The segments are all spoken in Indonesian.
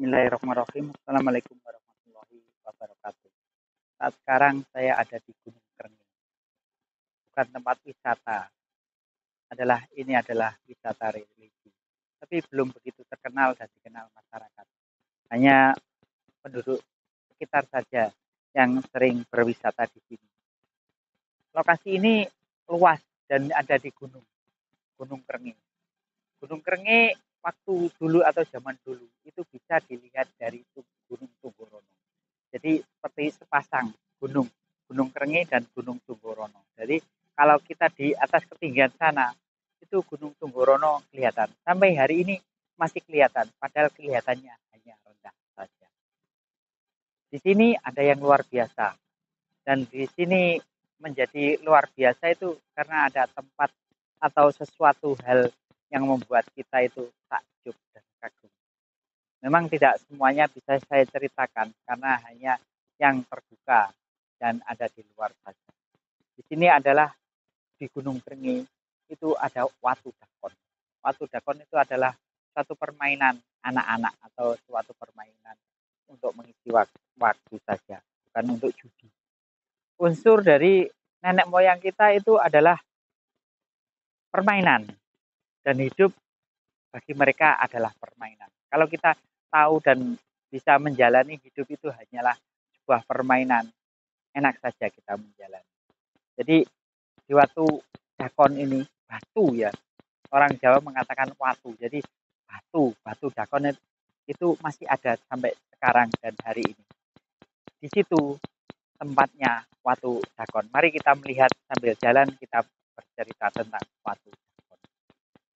Bismillahirrahmanirrahim. Assalamualaikum warahmatullahi wabarakatuh. Saat sekarang saya ada di Gunung Krengi, bukan tempat wisata. Ini adalah wisata religi, tapi belum begitu terkenal dan dikenal masyarakat. Hanya penduduk sekitar saja yang sering berwisata di sini. Lokasi ini luas dan ada di Gunung Krengi. Gunung Krengi waktu dulu atau zaman dulu itu bisa dilihat dari Gunung Tunggorono. Jadi seperti sepasang gunung, Gunung Krengi dan Gunung Tunggorono. Jadi kalau kita di atas ketinggian sana, itu Gunung Tunggorono kelihatan. Sampai hari ini masih kelihatan, padahal kelihatannya hanya rendah saja. Di sini ada yang luar biasa, dan di sini menjadi luar biasa itu karena ada tempat atau sesuatu hal yang membuat kita itu takjub dan kagum. Memang tidak semuanya bisa saya ceritakan karena hanya yang terbuka dan ada di luar saja. Di sini adalah di Gunung Krengi itu ada watu dakon. Watu dakon itu adalah satu permainan anak-anak atau suatu permainan untuk mengisi waktu saja, bukan untuk judi. Unsur dari nenek moyang kita itu adalah permainan dan hidup bagi mereka adalah permainan. Kalau kita tahu dan bisa menjalani hidup itu hanyalah sebuah permainan, enak saja kita menjalani. Jadi di watu dakon ini, batu ya, orang Jawa mengatakan watu. Jadi batu dakon itu masih ada sampai sekarang dan hari ini. Di situ tempatnya watu dakon. Mari kita melihat sambil jalan, kita bercerita tentang watu dakon.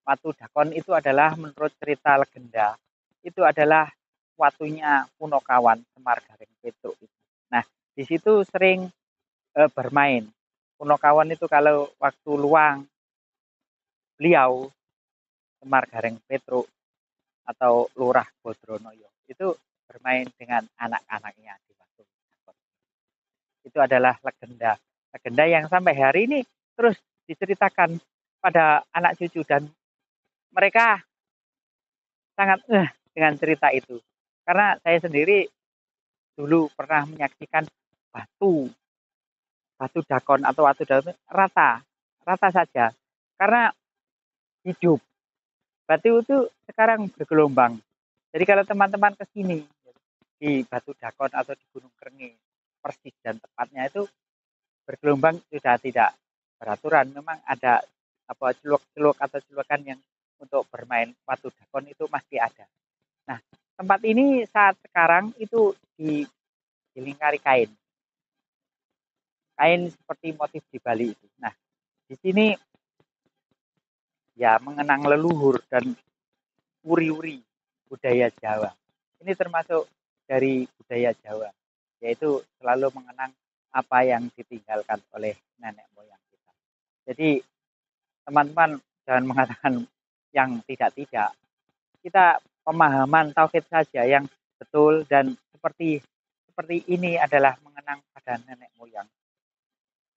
Watu dakon itu adalah menurut cerita legenda, itu adalah watunya Punokawan Semar Gareng Petruk. Nah, di situ sering bermain. Punokawan itu kalau waktu luang, beliau Semar Gareng Petruk atau Lurah Bodronoyo itu bermain dengan anak-anaknya di watu dakon. Itu adalah legenda yang sampai hari ini terus diceritakan pada anak cucu dan mereka sangat dengan cerita itu. Karena saya sendiri dulu pernah menyaksikan batu dakon atau watu dakon rata saja. Karena hidup. Batu itu sekarang bergelombang. Jadi kalau teman-teman ke sini di Batu Dakon atau di Gunung Krengi, persis dan tepatnya itu bergelombang sudah tidak beraturan. Memang ada celuk atau celukan yang untuk bermain watu dakon itu masih ada. Nah, tempat ini saat sekarang itu dilingkari kain seperti motif di Bali itu. Nah, di sini ya mengenang leluhur dan uri-uri budaya Jawa. Ini termasuk dari budaya Jawa, yaitu selalu mengenang apa yang ditinggalkan oleh nenek moyang kita. Jadi teman-teman jangan mengatakan yang tidak-tidak. Kita pemahaman tauhid saja yang betul dan seperti ini adalah mengenang pada nenek moyang.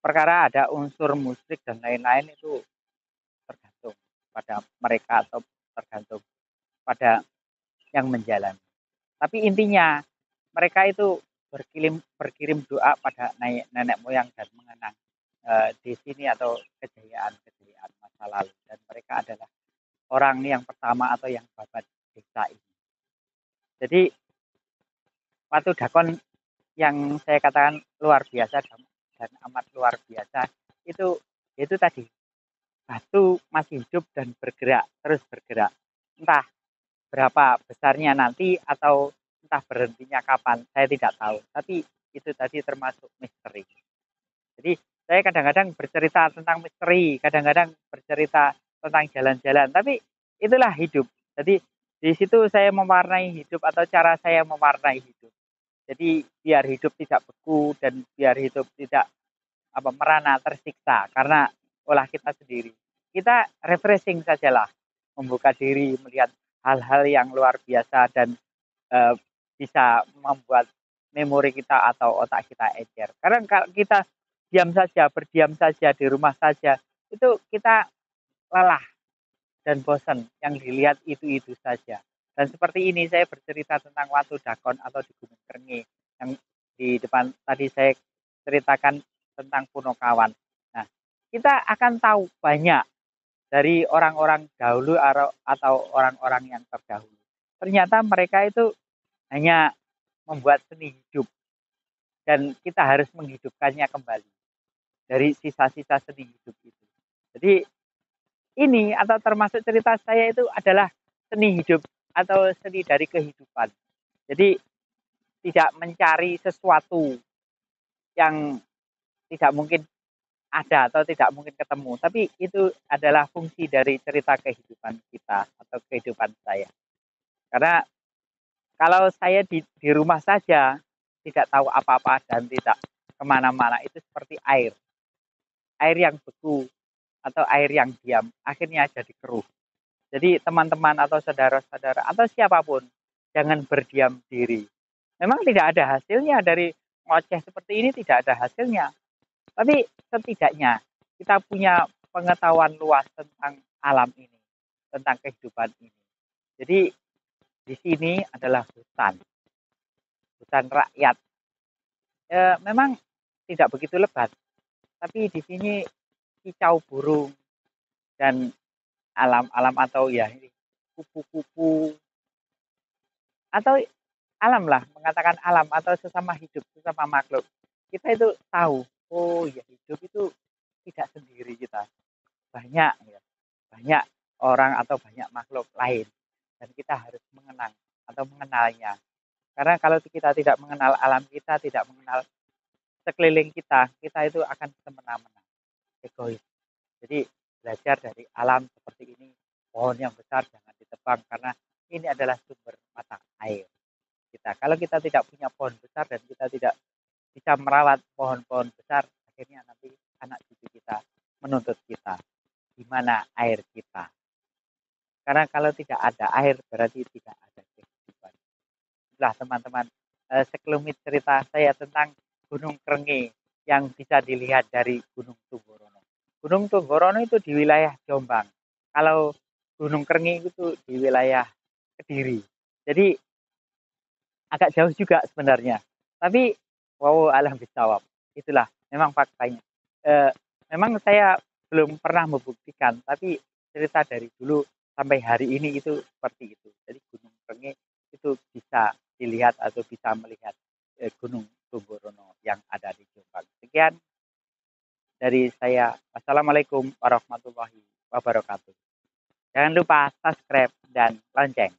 Perkara ada unsur musyrik dan lain-lain itu tergantung pada mereka atau tergantung pada yang menjalani. Tapi intinya mereka itu berkirim doa pada nenek moyang dan mengenang di sini atau kejayaan masa lalu, dan mereka adalah orang yang pertama atau yang babat desa ini. Jadi watu dakon yang saya katakan luar biasa dan amat luar biasa itu tadi batu masih hidup dan terus bergerak. Entah berapa besarnya nanti atau entah berhentinya kapan, saya tidak tahu. Tapi itu tadi termasuk misteri. Jadi saya kadang-kadang bercerita tentang misteri, kadang-kadang bercerita tentang jalan-jalan. Tapi itulah hidup. Jadi di situ saya mewarnai hidup atau cara saya mewarnai hidup. Jadi biar hidup tidak beku dan biar hidup tidak merana tersiksa karena olah kita sendiri. Kita refreshing sajalah, membuka diri, melihat hal-hal yang luar biasa dan bisa membuat memori kita atau otak kita encer. Karena kalau kita berdiam saja di rumah saja, itu kita lelah dan bosan yang dilihat itu saja. Dan seperti ini saya bercerita tentang Watu Dakon atau di Gunung Krenge yang di depan tadi saya ceritakan tentang Punokawan. Nah, kita akan tahu banyak dari orang-orang dahulu atau orang-orang yang terdahulu. Ternyata mereka itu hanya membuat seni hidup dan kita harus menghidupkannya kembali dari sisa-sisa seni hidup itu. Jadi ini atau termasuk cerita saya itu adalah seni hidup atau seni dari kehidupan. Jadi tidak mencari sesuatu yang tidak mungkin ada atau tidak mungkin ketemu, tapi itu adalah fungsi dari cerita kehidupan kita atau kehidupan saya. Karena kalau saya di rumah saja tidak tahu apa-apa dan tidak kemana-mana, itu seperti air yang beku atau air yang diam, akhirnya jadi keruh. Jadi teman-teman atau saudara-saudara atau siapapun, jangan berdiam diri. Memang tidak ada hasilnya dari ngoceh seperti ini, tidak ada hasilnya. Tapi setidaknya kita punya pengetahuan luas tentang alam ini, tentang kehidupan ini. Jadi di sini adalah hutan rakyat. Memang tidak begitu lebat, tapi di sini kicau burung dan alam-alam atau ya kupu-kupu atau alam lah, mengatakan alam atau sesama hidup, sesama makhluk. Kita itu tahu, oh ya hidup itu tidak sendiri kita. Banyak ya, banyak orang atau banyak makhluk lain dan kita harus mengenang atau mengenalnya. Karena kalau kita tidak mengenal alam kita, tidak mengenal sekeliling kita, kita itu akan semena-mena, egois. Jadi belajar dari alam seperti ini, pohon yang besar jangan ditebang karena ini adalah sumber mata air kita. Kalau kita tidak punya pohon besar dan kita tidak bisa merawat pohon-pohon besar, akhirnya nanti anak cucu kita menuntut kita, di mana air kita. Karena kalau tidak ada air berarti tidak ada kehidupan. Itulah teman-teman sekelumit cerita saya tentang Gunung Krenge yang bisa dilihat dari Gunung Tunggorono. Gunung Tunggorono itu di wilayah Jombang. Kalau Gunung Krenge itu di wilayah Kediri. Jadi agak jauh juga sebenarnya. Tapi wow alam bisawab. Itulah memang faktanya. E, memang saya belum pernah membuktikan, tapi cerita dari dulu sampai hari ini itu seperti itu. Jadi Gunung Krenge itu bisa dilihat atau bisa melihat Gunung Tunggorono yang ada di Jombang. Sekian dari saya. Wassalamualaikum warahmatullahi wabarakatuh. Jangan lupa subscribe dan lonceng.